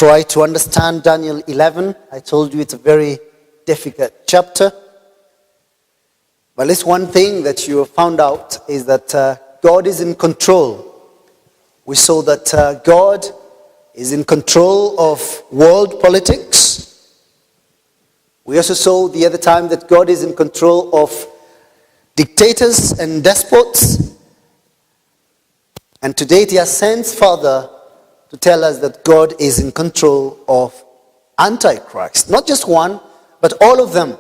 try to understand Daniel 11. I told you it's a very difficult chapter. But at least one thing that you have found out is that God is in control. We saw that God is in control of world politics. We also saw the other time that God is in control of dictators and despots. And today he has sent further to tell us that God is in control of Antichrist. Not just one, but all of them.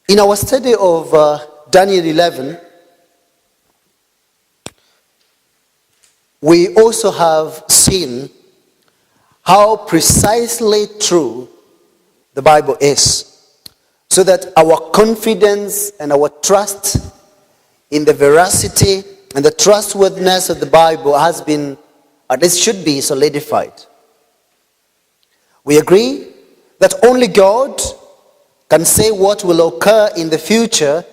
In our study of Daniel 11, we also have seen how precisely true the Bible is, so that our confidence and our trust in the veracity and the trustworthiness of the Bible has been, at least should be, solidified. We agree that only God can say what will occur in the future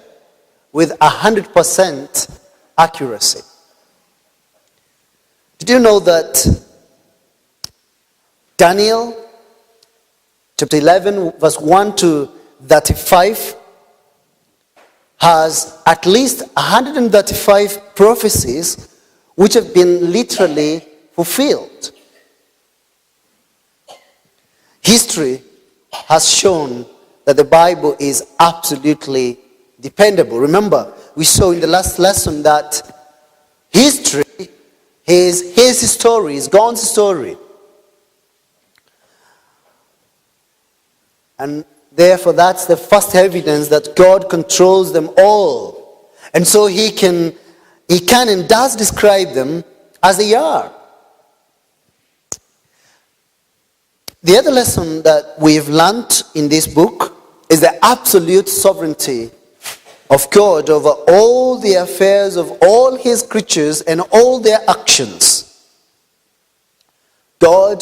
with 100% accuracy. Did you know that Daniel chapter 11 verse 1 to 35 has at least 135 prophecies which have been literally fulfilled? History has shown that the Bible is absolutely dependable. Remember, we saw in the last lesson that history is his story, is God's story. And therefore, that's the first evidence that God controls them all. And so he can and does describe them as they are. The other lesson that we've learned in this book is the absolute sovereignty of God over all the affairs of all his creatures and all their actions. God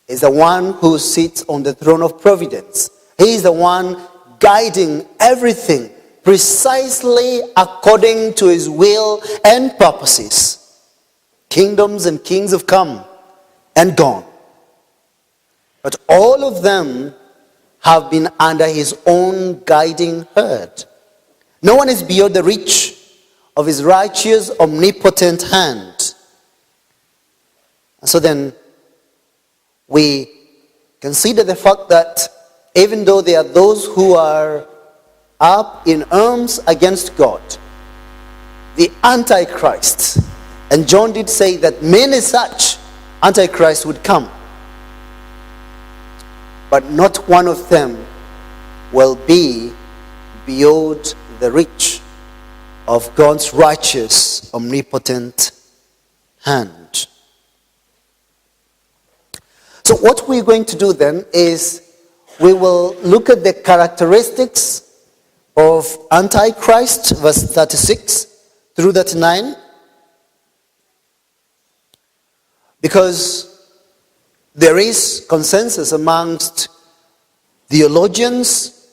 is the one who sits on the throne of providence. He is the one guiding everything precisely according to his will and purposes. Kingdoms and kings have come and gone, but all of them have been under his own guiding hand. No one is beyond the reach of his righteous, omnipotent hand. And so then, we consider the fact that even though there are those who are up in arms against God, the Antichrist, and John did say that many such Antichrists would come, but not one of them will be beyond the reach of God's righteous, omnipotent hand. So what we're going to do then is we will look at the characteristics of Antichrist, verse 36 through 39, because there is consensus amongst theologians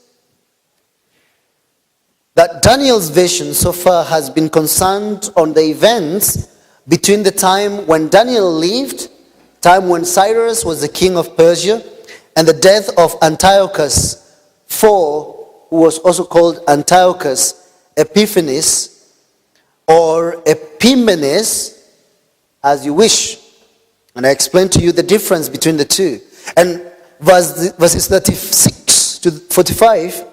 that Daniel's vision so far has been concerned on the events between the time when Daniel lived, time when Cyrus was the king of Persia, and the death of Antiochus IV, who was also called Antiochus Epiphanes, or Epimanes, as you wish. And I explained to you the difference between the two. And verses 36 to 45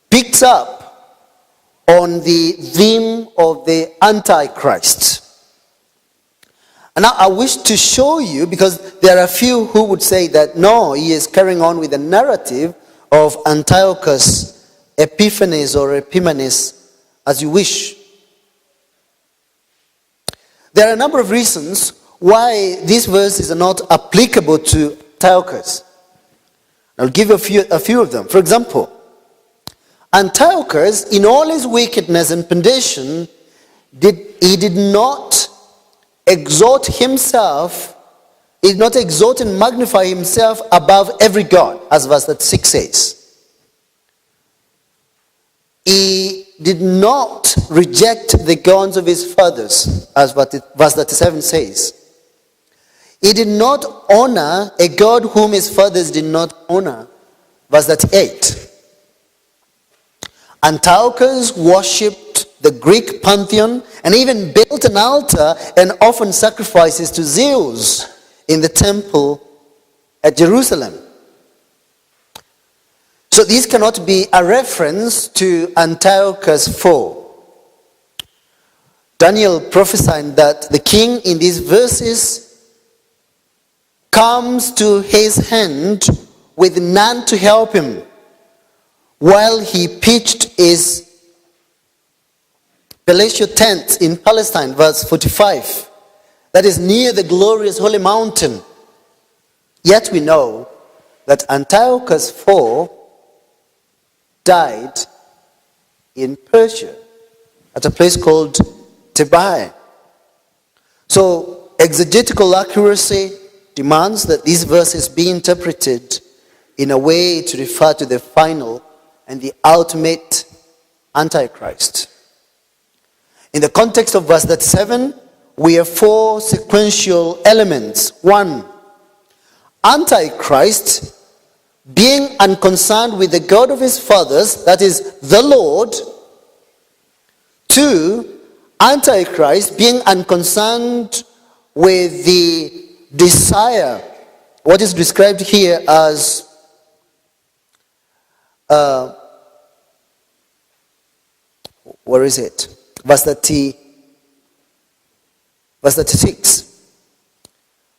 picks up on the theme of the Antichrist. And now I wish to show you, because there are a few who would say that no, he is carrying on with the narrative of Antiochus Epiphanes or Epimanes, as you wish. There are a number of reasons why these verses are not applicable to Antiochus. I'll give you a few of them. For example, Antiochus, in all his wickedness and perdition, did not exalt himself, he did not exalt and magnify himself above every god, as verse 6 says. He did not reject the gods of his fathers, as verse 37 says. He did not honor a God whom his fathers did not honor, verse 38. Antiochus worshipped the Greek pantheon and even built an altar and offered sacrifices to Zeus in the temple at Jerusalem. So this cannot be a reference to Antiochus IV. Daniel prophesied that the king in these verses comes to his hand with none to help him, while he pitched his palatial tent in Palestine, verse 45. That is near the glorious holy mountain. Yet we know that Antiochus IV died in Persia at a place called Tebai. So exegetical accuracy demands that these verses be interpreted in a way to refer to the final and the ultimate Antichrist. In the context of verse 37, we have four sequential elements. 1, Antichrist being unconcerned with the God of his fathers, that is the Lord. 2, Antichrist being unconcerned with the desire, what is described here as where is it? Verse 36.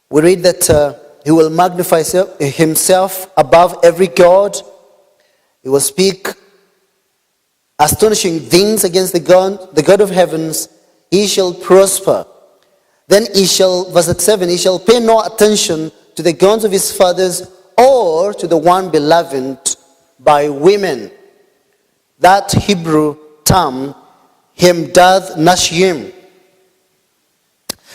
We read that he will magnify himself above every god. He will speak astonishing things against the God of heavens. He shall prosper. Then he shall, verse 7, he shall pay no attention to the gods of his fathers or to the one beloved by women. That Hebrew term, him doth nashim.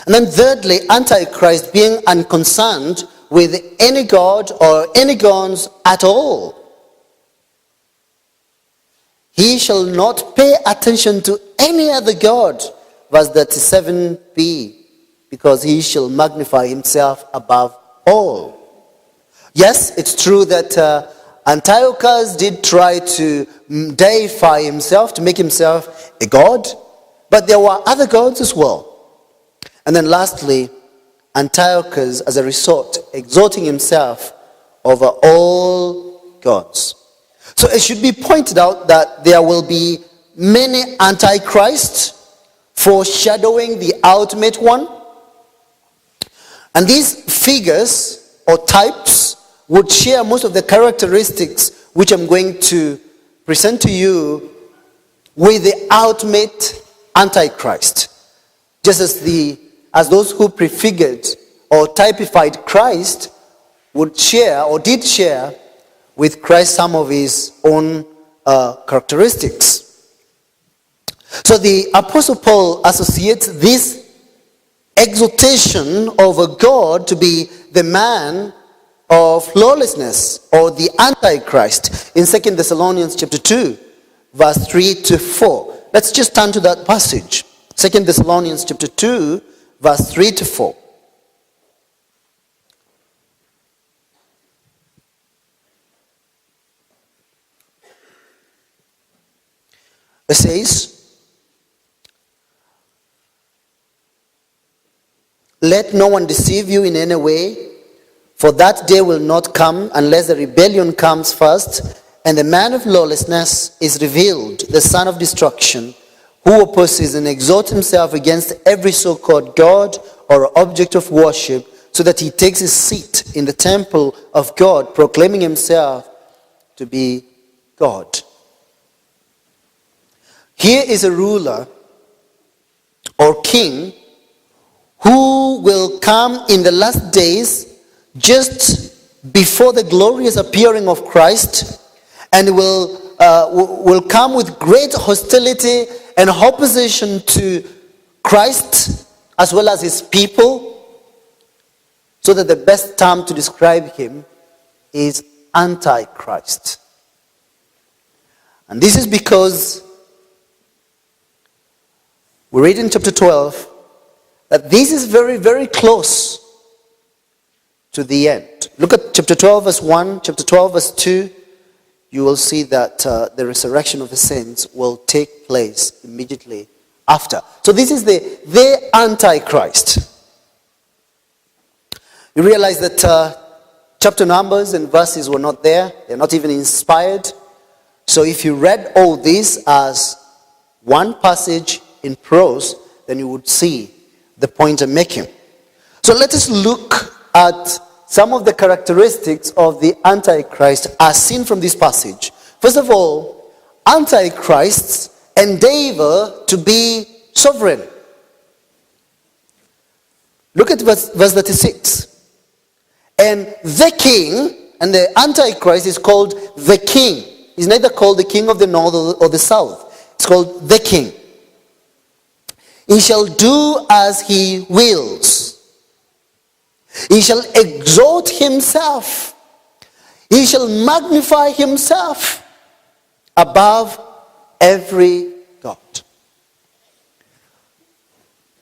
And then thirdly, Antichrist being unconcerned with any god or any gods at all. He shall not pay attention to any other god, verse 37b, because he shall magnify himself above all. Yes, it's true that Antiochus did try to deify himself, to make himself a god, but there were other gods as well. And then lastly, Antiochus, as a result, exalting himself over all gods. So it should be pointed out that there will be many antichrists foreshadowing the ultimate one. And these figures or types would share most of the characteristics which I'm going to present to you with the ultimate Antichrist. Just as those who prefigured or typified Christ would share or did share with Christ some of his own characteristics. So the Apostle Paul associates this exaltation of a God to be the man of lawlessness or the Antichrist in 2 Thessalonians chapter 2, verse 3 to 4. Let's just turn to that passage. 2 Thessalonians chapter 2, verse 3 to 4. It says, "Let no one deceive you in any way, for that day will not come unless the rebellion comes first, and the man of lawlessness is revealed, the son of destruction, who opposes and exalts himself against every so-called God or object of worship, so that he takes his seat in the temple of God, proclaiming himself to be God." Here is a ruler or king who will come in the last days just before the glorious appearing of Christ, and will come with great hostility and opposition to Christ as well as his people, so that the best term to describe him is Antichrist. And this is because We read in chapter 12 that this is very, very close to the end. Look at chapter 12 verse 1, chapter 12 verse 2. You will see that the resurrection of the saints will take place immediately after. So this is the Antichrist. You realize that chapter numbers and verses were not there. They're not even inspired. So if you read all this as one passage in prose, then you would see the point I'm making. So let us look at some of the characteristics of the Antichrist as seen from this passage. First of all, Antichrists endeavor to be sovereign. Look at verse 36. And the king, and the Antichrist is called the king. He's neither called the king of the north or the south. It's called the king. He shall do as he wills. He shall exalt himself. He shall magnify himself above every God.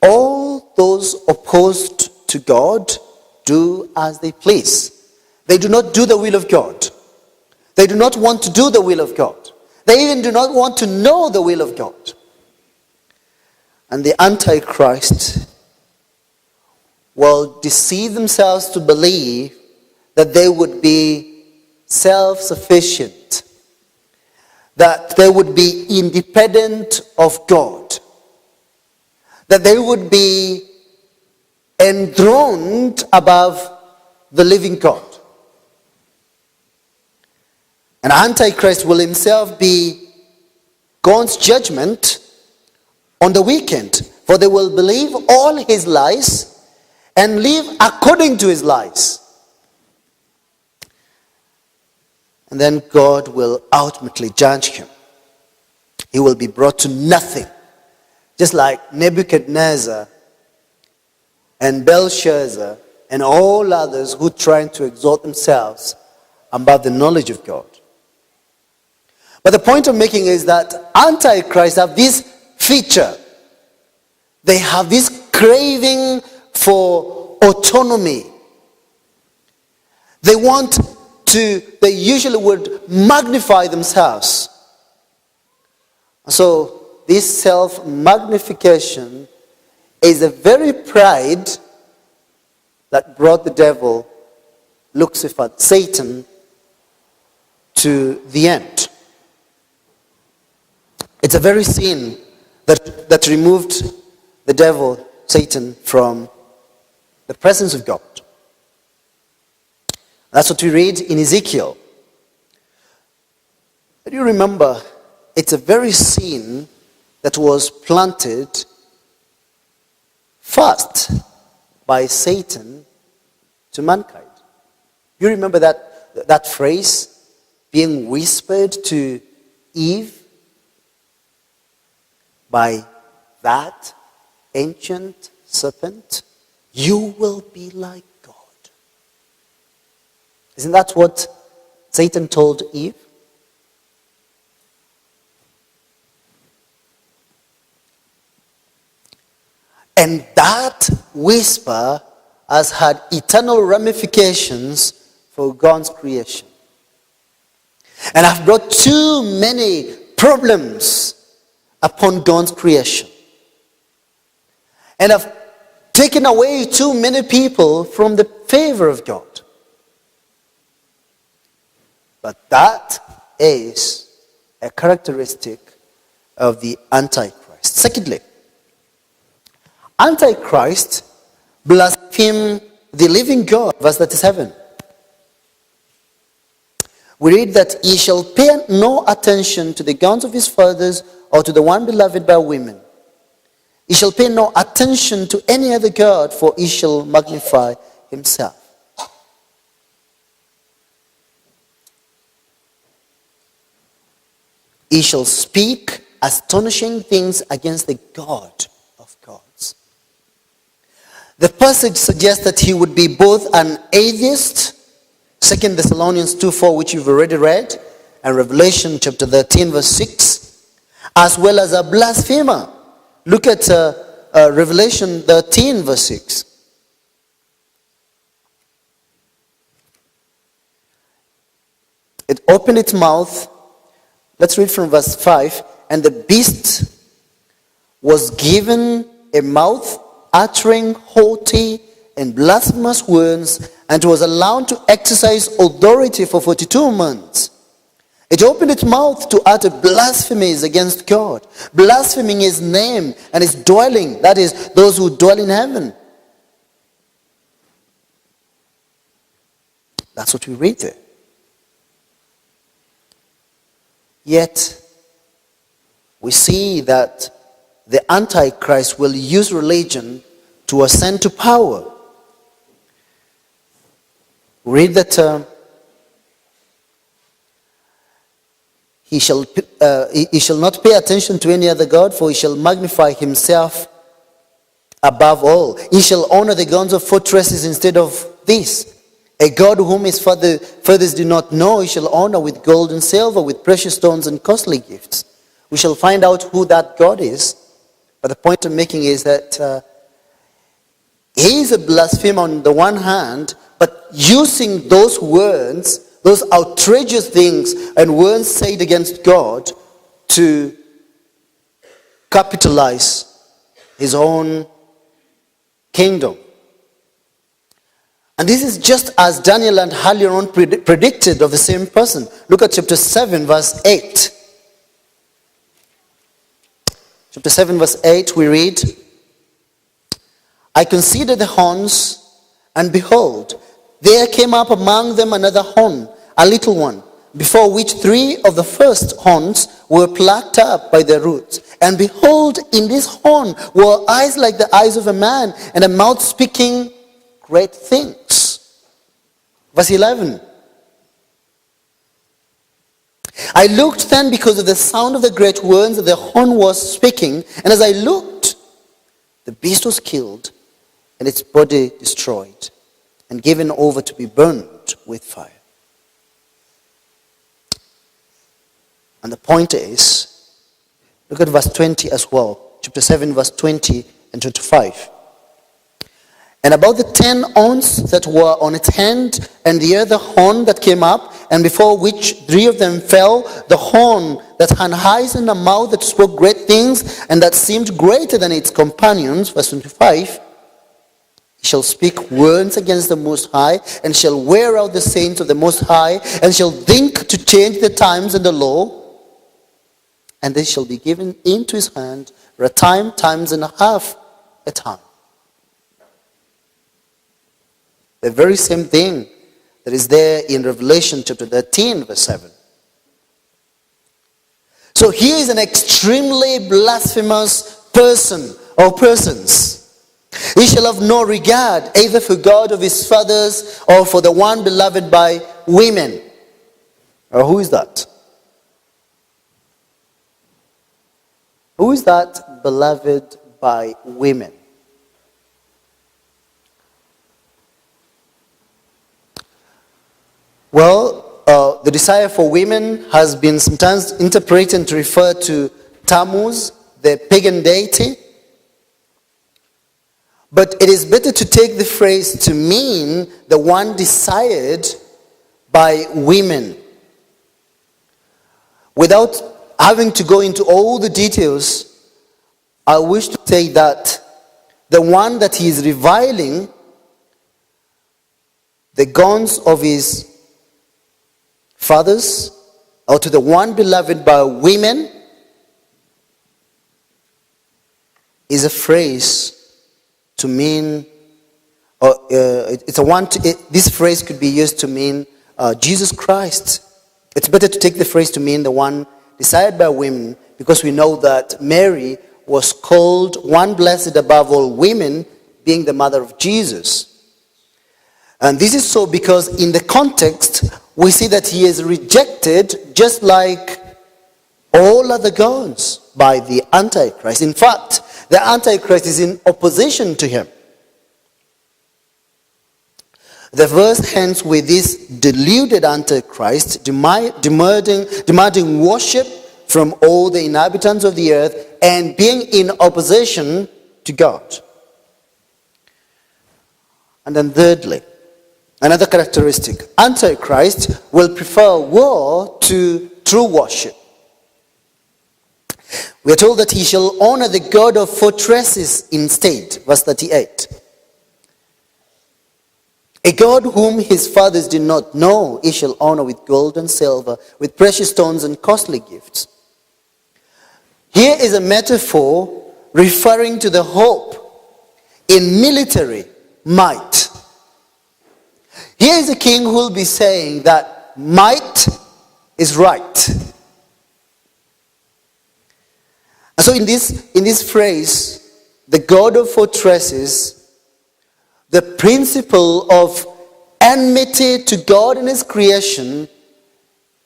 All those opposed to God do as they please. They do not do the will of God. They do not want to do the will of God. They even do not want to know the will of God. And the Antichrist will deceive themselves to believe that they would be self-sufficient, that they would be independent of God, that they would be enthroned above the living God. And Antichrist will himself be God's judgment on the wicked, for they will believe all his lies and live according to his lies. And then God will ultimately judge him. He will be brought to nothing. Just like Nebuchadnezzar and Belshazzar and all others who try to exalt themselves above the knowledge of God. But the point I'm making is that Antichrists have this feature. They have this craving for autonomy. They usually would magnify themselves. So this self-magnification is the very pride that brought the devil, Lucifer, Satan, to the end. It's a very sin that removed the devil, Satan, from the presence of God. That's what we read in Ezekiel. But you remember, it's a very sin that was planted first by Satan to mankind. You remember that phrase being whispered to Eve by that ancient serpent? You will be like God. Isn't that what Satan told Eve? And that whisper has had eternal ramifications for God's creation. And I've brought too many problems upon God's creation. And I've taken away too many people from the favor of God. But that is a characteristic of the Antichrist. Secondly, Antichrist blaspheme the living God, verse 37. We read that he shall pay no attention to the gods of his fathers or to the one beloved by women. He shall pay no attention to any other god, for he shall magnify himself. He shall speak astonishing things against the God of gods. The passage suggests that he would be both an atheist, 2 Thessalonians 2:4, which you've already read, and Revelation chapter 13 verse 6, as well as a blasphemer, Look at Revelation 13 verse 6. It opened its mouth. Let's read from verse 5. And the beast was given a mouth uttering haughty and blasphemous words, and was allowed to exercise authority for 42 months. It opened its mouth to utter blasphemies against God, blaspheming his name and his dwelling, that is, those who dwell in heaven. That's what we read there. Yet, we see that the Antichrist will use religion to ascend to power. Read that he shall not pay attention to any other god, for he shall magnify himself above all. He shall honor the guns of fortresses instead of this. A god whom his fathers do not know, he shall honor with gold and silver, with precious stones and costly gifts. We shall find out who that God is. But the point I'm making is that he is a blasphemer on the one hand, but using those words, those outrageous things and words said against God to capitalize his own kingdom. And this is just as Daniel and Halion predicted of the same person. Look at chapter 7 verse 8. Chapter 7 verse 8 we read, I considered the horns, and behold, there came up among them another horn, a little one, before which 3 of the first horns were plucked up by their roots. And behold, in this horn were eyes like the eyes of a man, and a mouth speaking great things. Verse 11. I looked then because of the sound of the great words that the horn was speaking, and as I looked, the beast was killed, and its body destroyed, and given over to be burned with fire. And the point is, look at verse 20 as well. Chapter 7, verse 20 and 25. And about the 10 horns that were on its hand, and the other horn that came up, and before which 3 of them fell, the horn that had eyes and a mouth that spoke great things, and that seemed greater than its companions, verse 25, shall speak words against the Most High, and shall wear out the saints of the Most High, and shall think to change the times and the law, and they shall be given into his hand for a time, times and a half a time. The very same thing that is there in Revelation chapter 13 verse 7. So he is an extremely blasphemous person or persons. He shall have no regard either for God of his fathers or for the one beloved by women. Or who is that? Who is that beloved by women? Well, the desire for women has been sometimes interpreted to refer to Tammuz, the pagan deity. But it is better to take the phrase to mean the one desired by women. Without having to go into all the details, I wish to say that the one that he is reviling, the guns of his fathers, or to the one beloved by women, is a phrase to mean, this phrase could be used to mean Jesus Christ. It's better to take the phrase to mean the one desired by women, because we know that Mary was called one blessed above all women, being the mother of Jesus. And this is so because in the context, we see that he is rejected just like all other gods by the Antichrist. In fact, the Antichrist is in opposition to him. The verse ends with this deluded Antichrist demanding worship from all the inhabitants of the earth, and being in opposition to God. And then thirdly, another characteristic, Antichrist will prefer war to true worship. We are told that he shall honor the God of fortresses instead, verse 38. A God whom his fathers did not know, he shall honor with gold and silver, with precious stones and costly gifts. Here is a metaphor referring to the hope in military might. Here is a king who will be saying that might is right. And so in this phrase, the God of fortresses, the principle of enmity to God and his creation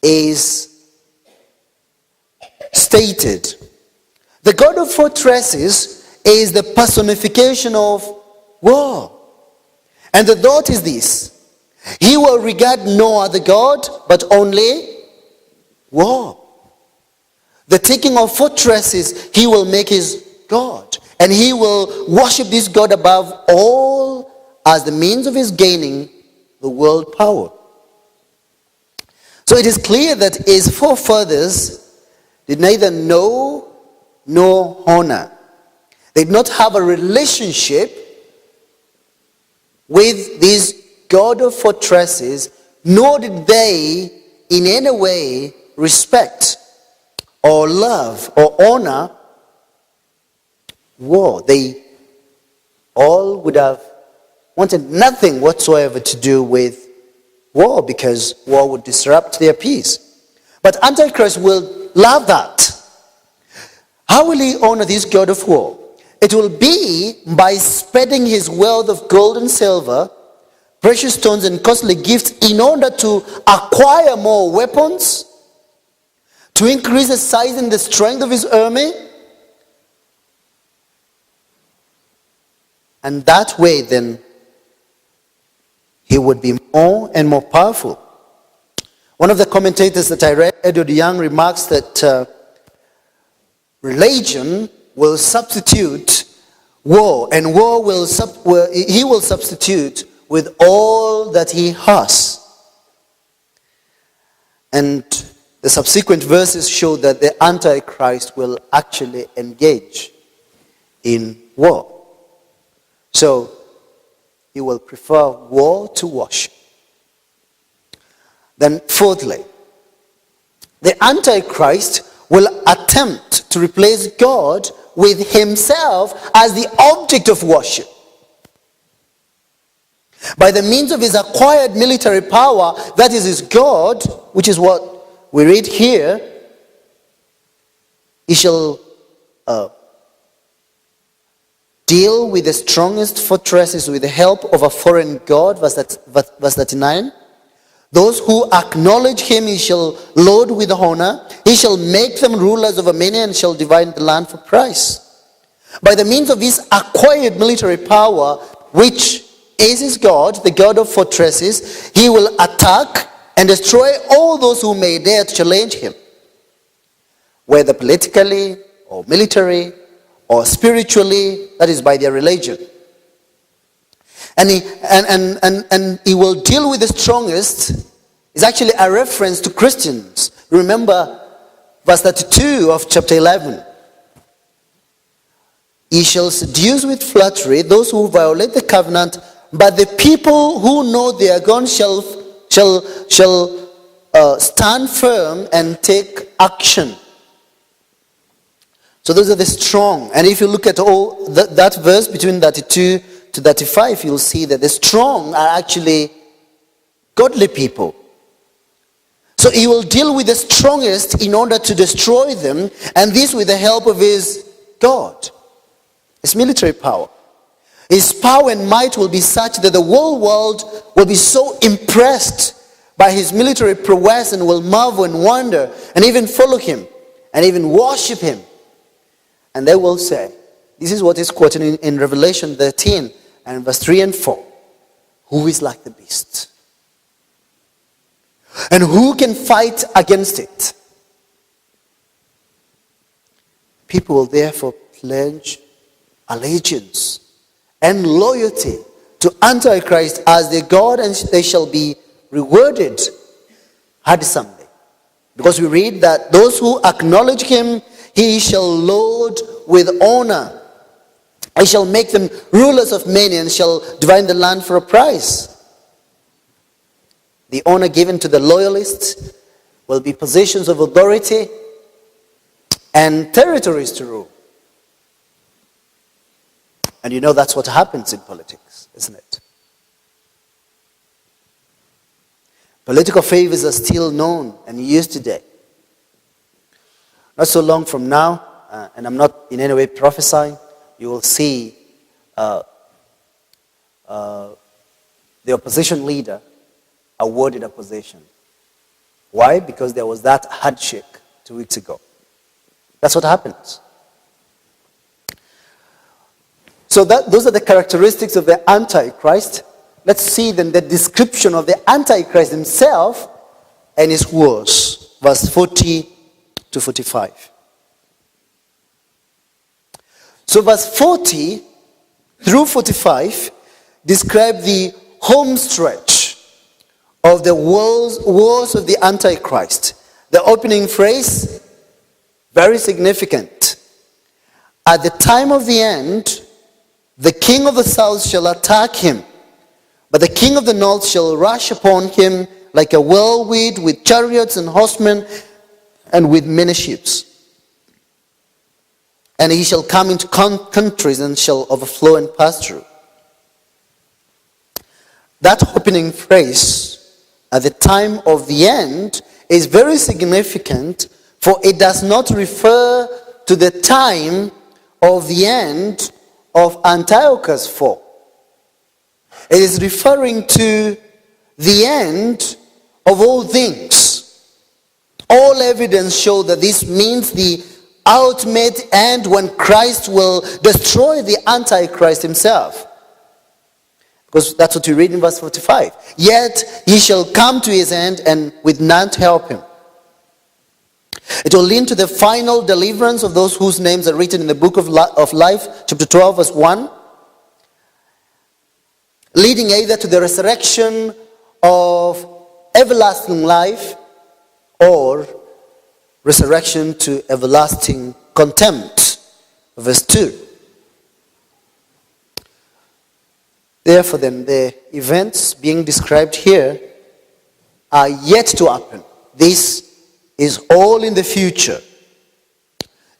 is stated. The God of fortresses is the personification of war. And the thought is this: he will regard no other God but only war. The taking of fortresses, he will make his God. And he will worship this God above all as the means of his gaining the world power. So it is clear that his forefathers did neither know nor honor. They did not have a relationship with this God of fortresses, nor did they in any way respect or love or honor war. They all would have wanted nothing whatsoever to do with war, because war would disrupt their peace. But Antichrist will love that. How will he honor this God of war? It will be by spending his wealth of gold and silver, precious stones and costly gifts in order to acquire more weapons, to increase the size and the strength of his army. And that way then he would be more and more powerful. One of the commentators that I read, Edward Young, remarks that religion will substitute war, and he will substitute with all that he has. And the subsequent verses show that the Antichrist will actually engage in war. So he will prefer war to worship. Then fourthly, the Antichrist will attempt to replace God with himself as the object of worship. By the means of his acquired military power, that is his God, which is what we read here, he shall deal with the strongest fortresses with the help of a foreign god, verse 39. Those who acknowledge him he shall load with honor. He shall make them rulers over many and shall divide the land for price. By the means of his acquired military power, which is his God, the God of fortresses, he will attack and destroy all those who may dare to challenge him, whether politically or military or spiritually, that is by their religion. And he will deal with the strongest. Is actually a reference to Christians. Remember verse 32 of chapter 11. He shall seduce with flattery those who violate the covenant, but the people who know their God shall stand firm and take action. So those are the strong. And if you look at all that verse between 32 to 35, you'll see that the strong are actually godly people. So he will deal with the strongest in order to destroy them, and this with the help of his God, his military power. His power and might will be such that the whole world will be so impressed by his military prowess and will marvel and wonder and even follow him and even worship him. And they will say, this is what is quoted in Revelation 13 and verse 3 and 4. Who is like the beast? And who can fight against it? People will therefore pledge allegiance and loyalty to Antichrist as their God, and they shall be rewarded handsomely. Because we read that those who acknowledge him, he shall load with honor. He shall make them rulers of many and shall divide the land for a price. The honor given to the loyalists will be positions of authority and territories to rule. And you know that's what happens in politics, isn't it? Political favors are still known and used today. Not so long from now, and I'm not in any way prophesying, you will see the opposition leader awarded a position. Why? Because there was that handshake 2 weeks ago. That's what happens. So those are the characteristics of the Antichrist. Let's see then the description of the Antichrist himself and his words. Verse 40 to 45. So verse 40 through 45 describe the home stretch of the wars of the Antichrist. The opening phrase, very significant. At the time of the end, the king of the south shall attack him, but the king of the north shall rush upon him like a whirlwind with chariots and horsemen and with many ships. And he shall come into countries and shall overflow and pass through. That opening phrase, at the time of the end, is very significant, for it does not refer to the time of the end of Antiochus' fall. It is referring to the end of all things. All evidence show that this means the ultimate end when Christ will destroy the Antichrist himself. Because that's what we read in verse 45. Yet he shall come to his end, and with none to help him. It will lead to the final deliverance of those whose names are written in the book of life, chapter 12, verse 1. Leading either to the resurrection of everlasting life or resurrection to everlasting contempt. Verse 2. Therefore then, the events being described here are yet to happen. This is all in the future.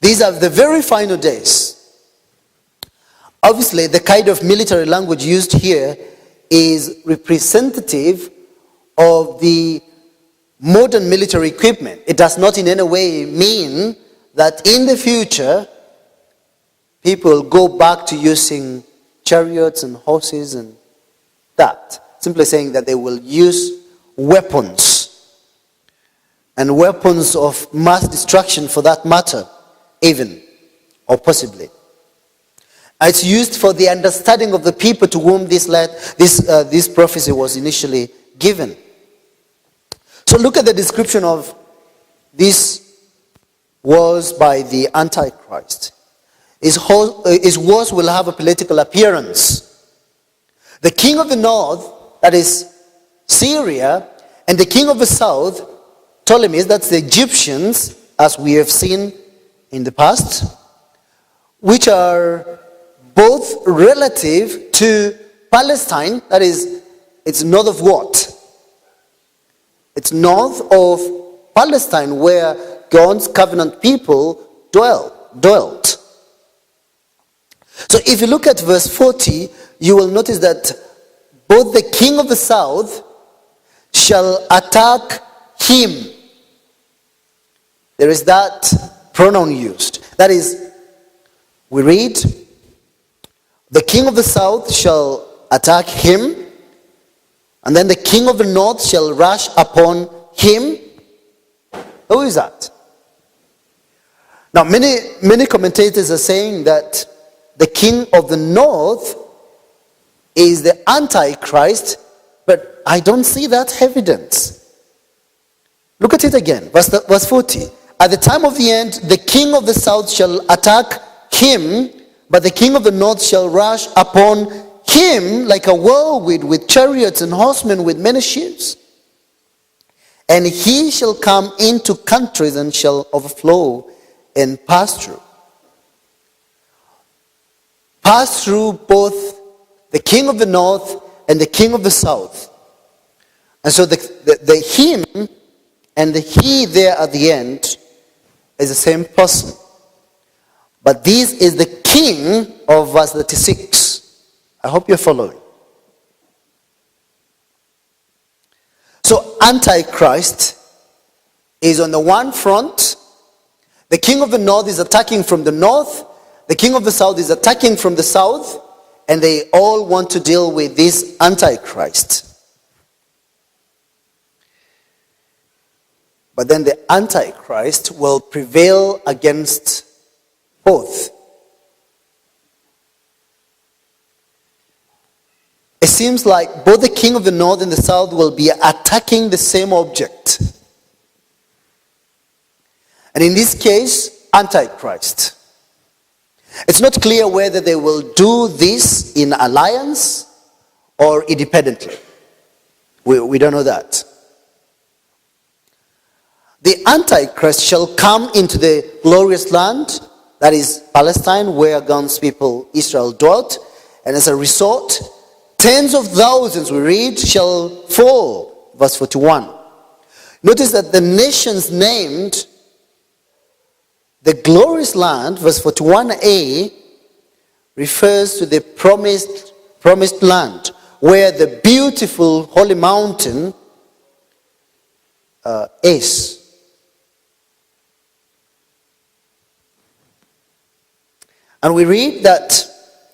These are the very final days. Obviously, the kind of military language used here is representative of the modern military equipment. It does not in any way mean that in the future people will go back to using chariots and horses and that. Simply saying that they will use weapons. And weapons of mass destruction for that matter, even, or possibly. It's used for the understanding of the people to whom this prophecy was initially given. So look at the description of this wars by the Antichrist. His wars will have a political appearance. The king of the north, that is Syria, and the king of the south, Ptolemy, that's the Egyptians, as we have seen in the past, which are both relative to Palestine, that is, it's north of what? It's north of Palestine, where God's covenant people dwelt. So if you look at verse 40, you will notice that both the king of the south shall attack him. There is that pronoun used. That is, we read, the king of the south shall attack him, and then the king of the north shall rush upon him. Who is that? Now, many commentators are saying that the king of the north is the Antichrist, but I don't see that evidence. Look at it again, verse 40. at the time of the end, the king of the south shall attack him, but the king of the north shall rush upon him like a whirlwind with chariots and horsemen with many ships. And he shall come into countries and shall overflow and pass through. Pass through both the king of the north and the king of the south. And so the him and the he there at the end is the same person. But this is the king of verse 36. I hope you're following. So Antichrist is on the one front. The king of the north is attacking from the north. The king of the south is attacking from the south. And they all want to deal with this Antichrist. But then the Antichrist will prevail against both. It seems like both the king of the north and the south will be attacking the same object. And in this case, Antichrist. It's not clear whether they will do this in alliance or independently. We don't know that. The Antichrist shall come into the glorious land, that is Palestine, where God's people Israel dwelt, and as a result, tens of thousands, we read, shall fall. Verse 41. Notice that the nations named the glorious land, verse 41a, refers to the promised land, where the beautiful holy mountain is. And we read that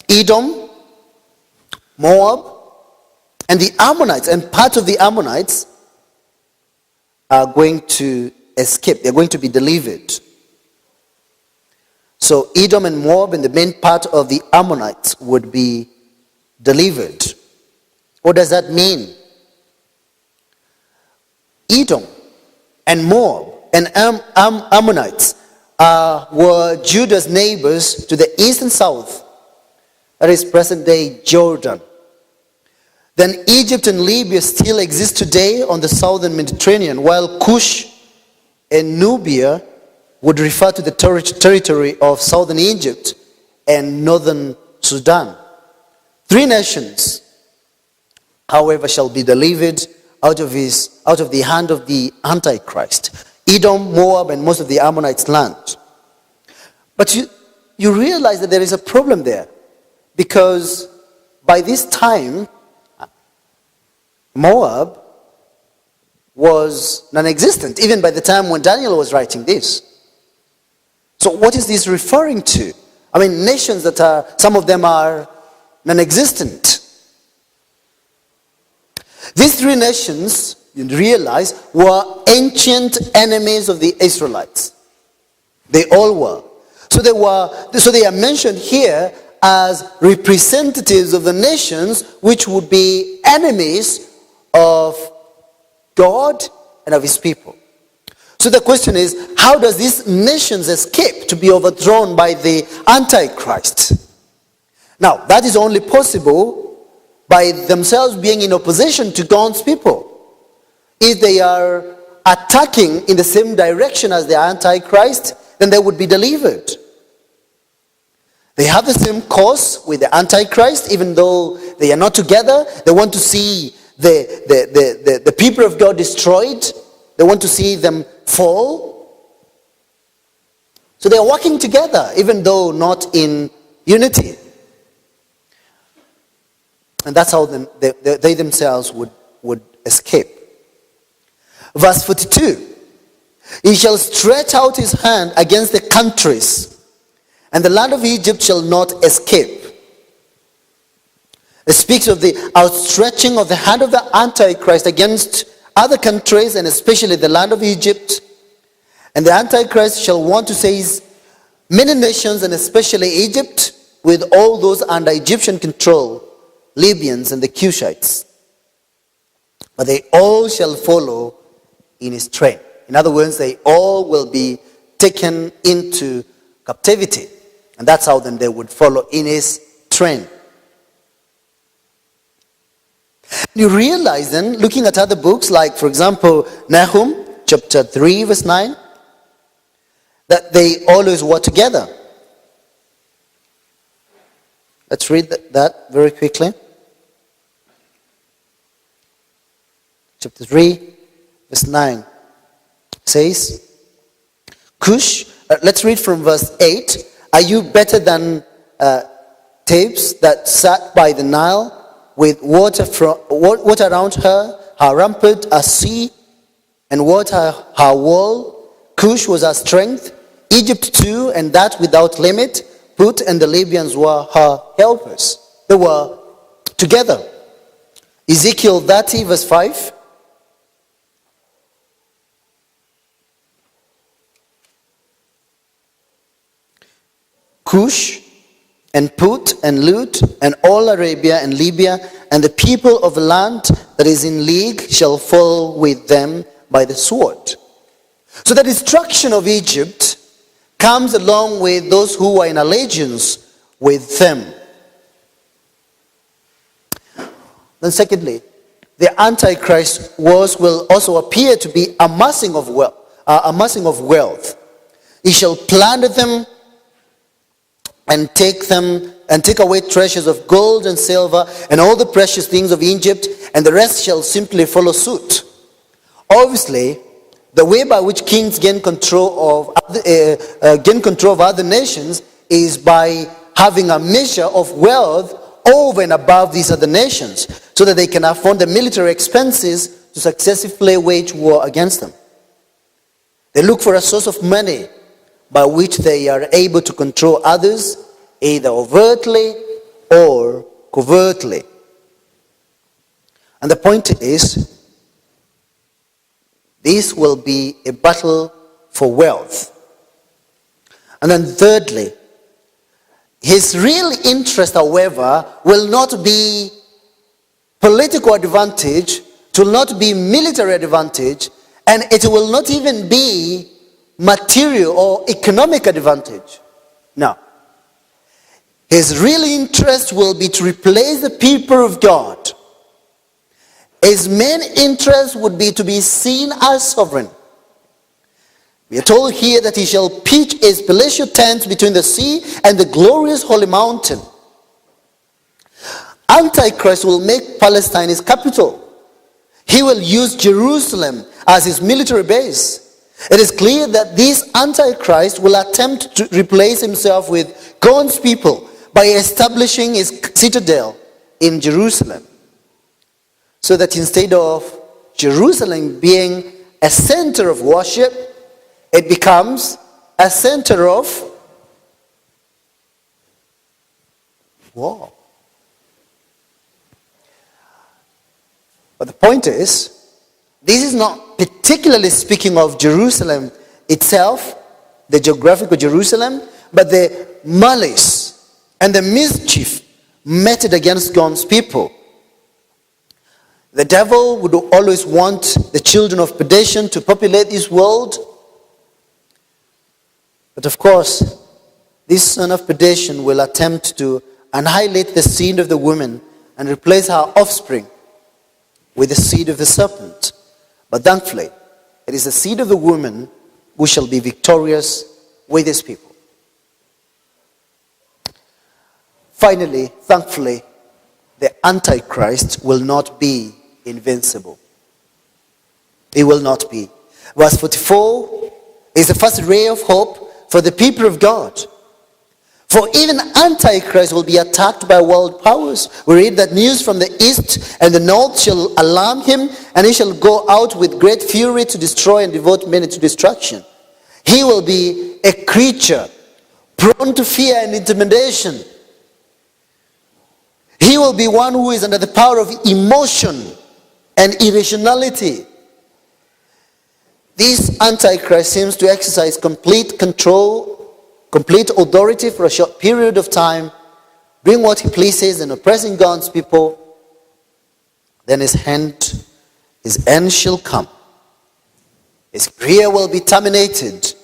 Edom, Moab, and the Ammonites, and part of the Ammonites are going to escape. They're going to be delivered. So Edom and Moab and the main part of the Ammonites would be delivered. What does that mean? Edom and Moab and Ammonites were Judah's neighbors to the east and south. That is present-day Jordan. Then Egypt and Libya still exist today on the southern Mediterranean, while Cush and Nubia would refer to the territory of southern Egypt and northern Sudan. Three nations, however, shall be delivered out of the hand of the Antichrist: Edom, Moab, and most of the Ammonites' land. But you realize that there is a problem there, because by this time, Moab was non-existent, even by the time when Daniel was writing this. So what is this referring to? I mean, nations that are, some of them are non-existent. These three nations, you realize, were ancient enemies of the Israelites. They all were. So they are mentioned here as representatives of the nations which would be enemies of God and of his people. So the question is, how does these nations escape to be overthrown by the Antichrist? Now, that is only possible by themselves being in opposition to God's people. If they are attacking in the same direction as the Antichrist, then they would be delivered. They have the same cause with the Antichrist, even though they are not together. They want to see the people of God destroyed. They want to see them fall. So they are working together, even though not in unity. And that's how they themselves would escape. Verse 42. He shall stretch out his hand against the countries, and the land of Egypt shall not escape. It speaks of the outstretching of the hand of the Antichrist against other countries, and especially the land of Egypt. And the Antichrist shall want to seize many nations, and especially Egypt, with all those under Egyptian control, Libyans and the Cushites. But they all shall follow in his train. In other words, they all will be taken into captivity. And that's how then they would follow in his train. You realize then, looking at other books, like for example, Nahum, chapter 3, verse 9, that they always were together. Let's read that very quickly. Chapter 3, verse 9 says, Cush, let's read from verse 8. Are you better than Thebes that sat by the Nile with water around her rampart, a sea, and water her wall? Cush was her strength, Egypt too, and that without limit. Put and the Libyans were her helpers. They were together. Ezekiel 30, verse 5. Cush and Put and Lut and all Arabia and Libya and the people of the land that is in league shall fall with them by the sword. So the destruction of Egypt comes along with those who are in allegiance with them. Then secondly, the Antichrist will also appear to be amassing of wealth. He shall plunder them and take away treasures of gold and silver and all the precious things of Egypt, and the rest shall simply follow suit. Obviously, the way by which kings gain control of other nations is by having a measure of wealth over and above these other nations, so that they can afford the military expenses to successfully wage war against them. They look for a source of money by which they are able to control others, either overtly or covertly. And the point is, this will be a battle for wealth. And then thirdly, his real interest, however, will not be political advantage, it will not be military advantage, and it will not even be material or economic advantage. No. His real interest will be to replace the people of God. His main interest would be to be seen as sovereign. We are told here that he shall pitch his palatial tent between the sea and the glorious holy mountain. Antichrist will make Palestine his capital. He will use Jerusalem as his military base. It is clear that this Antichrist will attempt to replace himself with God's people by establishing his citadel in Jerusalem. So that instead of Jerusalem being a center of worship, it becomes a center of war. But the point is, this is not particularly speaking of Jerusalem itself, the geographical Jerusalem, but the malice and the mischief meted against God's people. The devil would always want the children of perdition to populate this world. But of course, this son of perdition will attempt to annihilate the seed of the woman and replace her offspring with the seed of the serpent. But thankfully, it is the seed of the woman who shall be victorious with his people. Finally, thankfully, the Antichrist will not be invincible. It will not be. Verse 44 is the first ray of hope for the people of God. For even Antichrist will be attacked by world powers. We read that news from the east and the north shall alarm him, and he shall go out with great fury to destroy and devote many to destruction. He will be a creature prone to fear and intimidation. He will be one who is under the power of emotion and irrationality. This Antichrist seems to exercise complete control, complete authority for a short period of time, doing what he pleases and oppressing God's people. Then his end shall come. His career will be terminated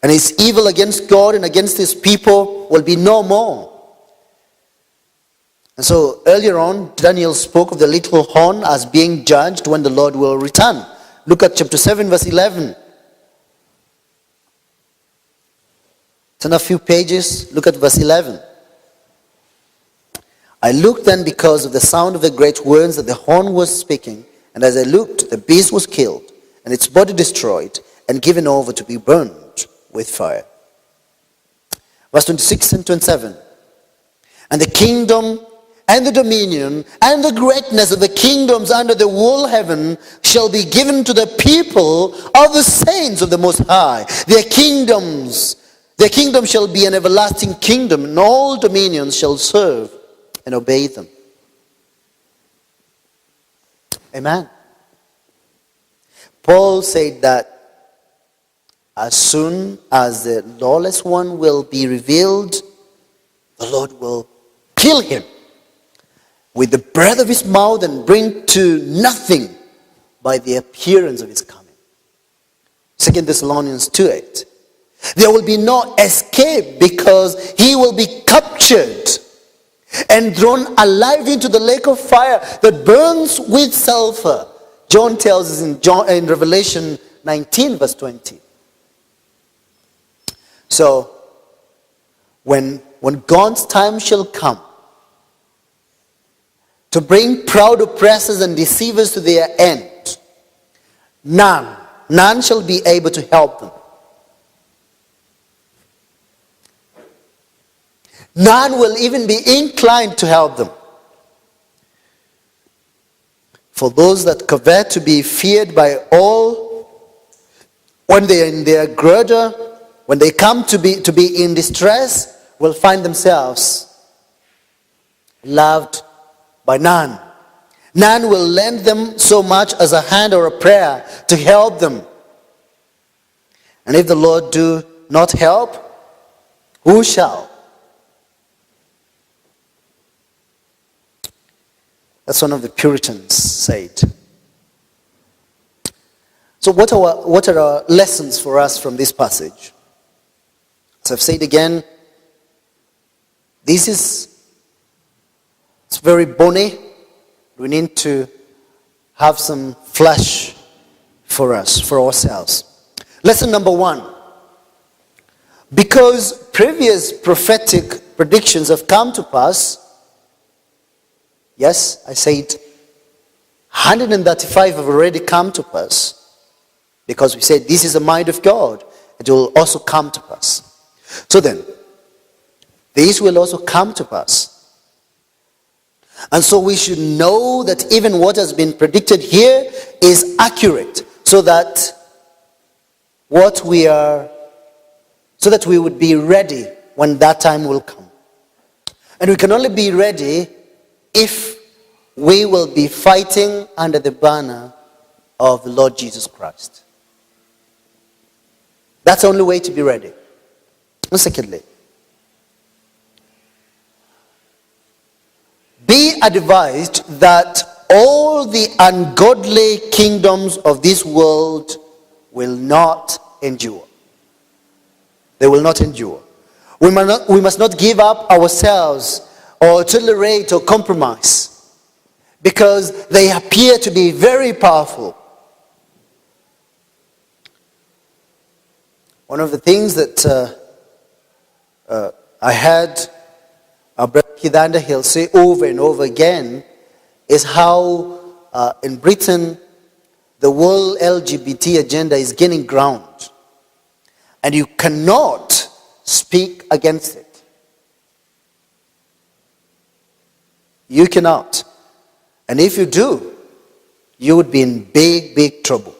And his evil against God and against his people will be no more. And so earlier on, Daniel spoke of the little horn as being judged when the Lord will return. Look at chapter 7, verse 11. Turn a few pages, look at verse 11. I looked then because of the sound of the great words that the horn was speaking, and as I looked, the beast was killed, and its body destroyed, and given over to be burned with fire. Verse 26 and 27. And the kingdom and the dominion and the greatness of the kingdoms under the whole heaven shall be given to the people of the saints of the Most High. Their kingdom shall be an everlasting kingdom, and all dominions shall serve and obey them. Amen. Paul said that as soon as the lawless one will be revealed, the Lord will kill him with the breath of his mouth and bring to nothing by the appearance of his coming. 2 Thessalonians 2:8. There will be no escape because he will be captured and thrown alive into the lake of fire that burns with sulfur. John tells us in Revelation 19 verse 20. So, when God's time shall come to bring proud oppressors and deceivers to their end, none shall be able to help them. None will even be inclined to help them. For those that covet to be feared by all, when they are in their grudge, when they come to be in distress, will find themselves loved by none. None will lend them so much as a hand or a prayer to help them. And if the Lord do not help, who shall? That's one of the Puritans said. So what are our lessons for us from this passage? As I've said again, it's very bony. We need to have some flesh for us, for ourselves. Lesson number 1. Because previous prophetic predictions have come to pass, yes, I said 135 have already come to pass. Because we said this is the mind of God. It will also come to pass. So then, these will also come to pass. And so we should know that even what has been predicted here is accurate. So that we would be ready when that time will come. And we can only be ready if we will be fighting under the banner of the Lord Jesus Christ. That's the only way to be ready. And secondly, be advised that all the ungodly kingdoms of this world will not endure. They will not endure. We must not give up ourselves or tolerate or compromise because they appear to be very powerful. One of the things that I had our brother Keith Underhill say over and over again is how in Britain the whole LGBT agenda is gaining ground. And you cannot speak against it. You cannot. And if you do, you would be in big, big trouble.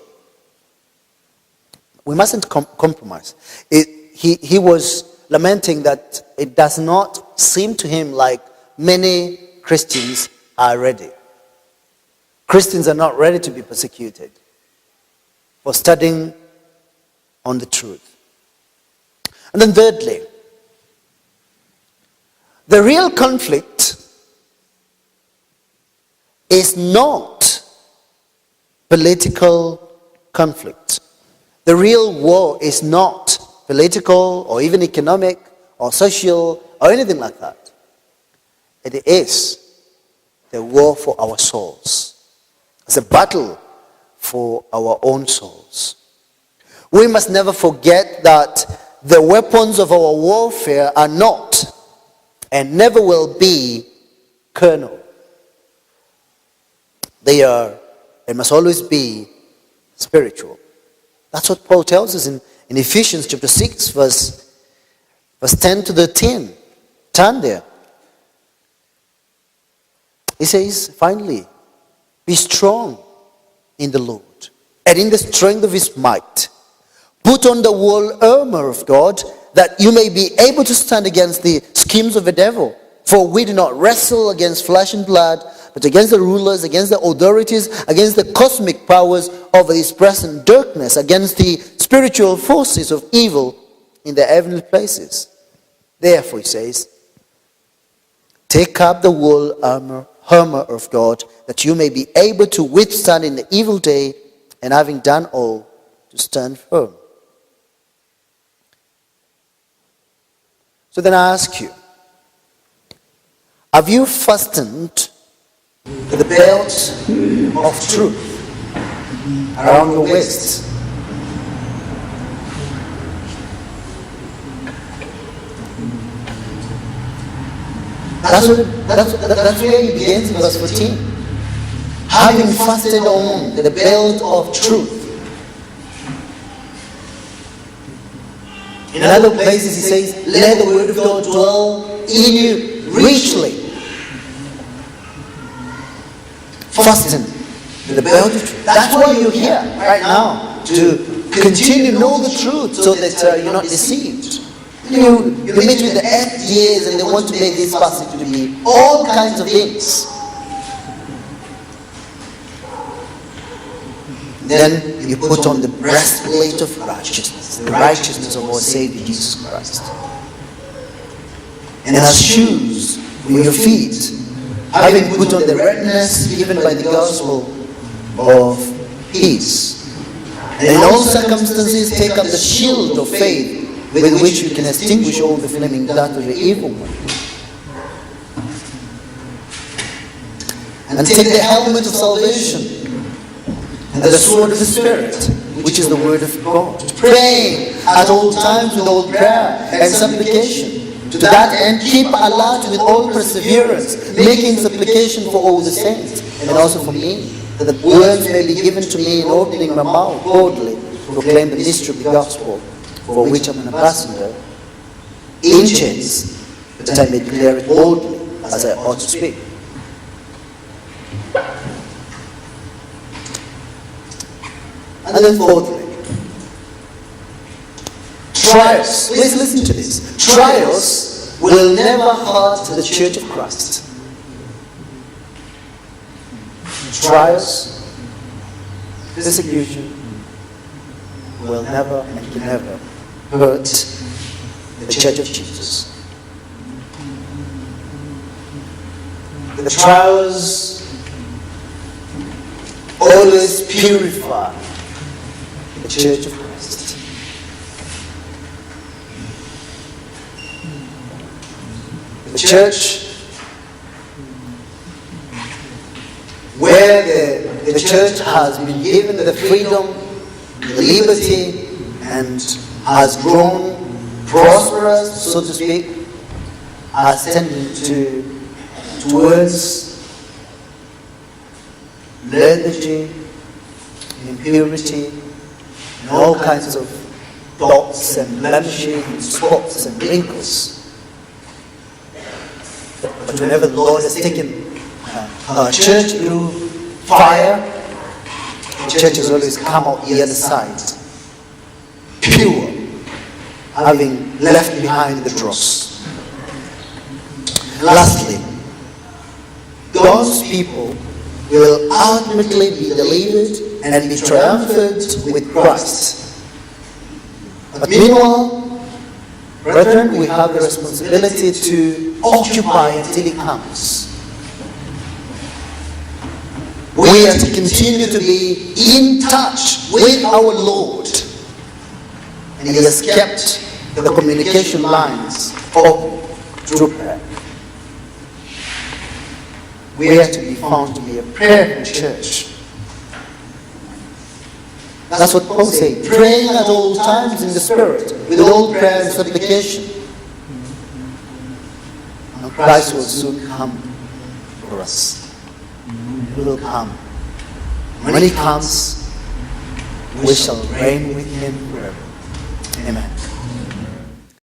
We mustn't compromise. He was lamenting that it does not seem to him like many Christians are ready. Christians are not ready to be persecuted for studying on the truth. And then thirdly, the real conflict is not political conflict. The real war is not political or even economic or social or anything like that. It is the war for our souls. It's a battle for our own souls. We must never forget that the weapons of our warfare are not and never will be carnal. They are and must always be spiritual. That's what Paul tells us in Ephesians chapter 6, verse 10 to 13. Turn there. He says, finally, be strong in the Lord and in the strength of his might. Put on the whole armor of God, that you may be able to stand against the schemes of the devil. For we do not wrestle against flesh and blood, but against the rulers, against the authorities, against the cosmic powers of this present darkness, against the spiritual forces of evil in the heavenly places. Therefore, he says, take up the whole armor of God, that you may be able to withstand in the evil day, and having done all, to stand firm. So then I ask you, have you fastened the belt of truth around your waist? That's where he begins in verse 14. Having fastened on the belt of truth. In other places he says, let the word of God dwell in you richly. Fasten the belt of truth. That's why you're here right now, to continue to know the truth so that you're not deceived. You meet with the FDAs and they want to make this passage to be all kinds of things. Then you put on the breastplate of righteousness, the righteousness of our Savior Jesus Christ. And as shoes for your feet, having put on the readiness given by the gospel of peace. And in all circumstances take up the shield of faith, with which you can extinguish all the flaming darts of the evil one. And take the helmet of salvation and the sword of the Spirit, which is the word of God, praying at all times with all prayer and supplication. To that end, keep alert with all perseverance, making supplication for all the saints, and also for me, that words may be given to me in opening my mouth boldly to proclaim the mystery of the gospel, for which I'm an ambassador, in chains, that I may declare it boldly as I ought to speak. And then fourthly, trials. Please listen to this. Trials will never hurt the Church of Christ. Trials, persecution will never and can never hurt the Church of Jesus. The trials always purify the Church of Christ. The church where the church has been given the freedom, the liberty, and has grown prosperous, so to speak, has tended towards lethargy, impurity, and all kinds of dots and blemishes and spots and wrinkles. But whenever the Lord has taken our church through fire, the church has always come out the other side, pure, having left behind the dross. Lastly, God's people will ultimately be delivered and be triumphant with Christ. But meanwhile, brethren, we have the responsibility to occupy until He comes. We are to continue to be in touch with our Lord And he has kept the communication lines open through prayer. We are to be found to be a prayerful church. That's what Paul said. Praying at all times in the Spirit, with all prayer and supplication. And Christ will soon come for us. He will come. When he comes, we shall reign with him forever. Amen.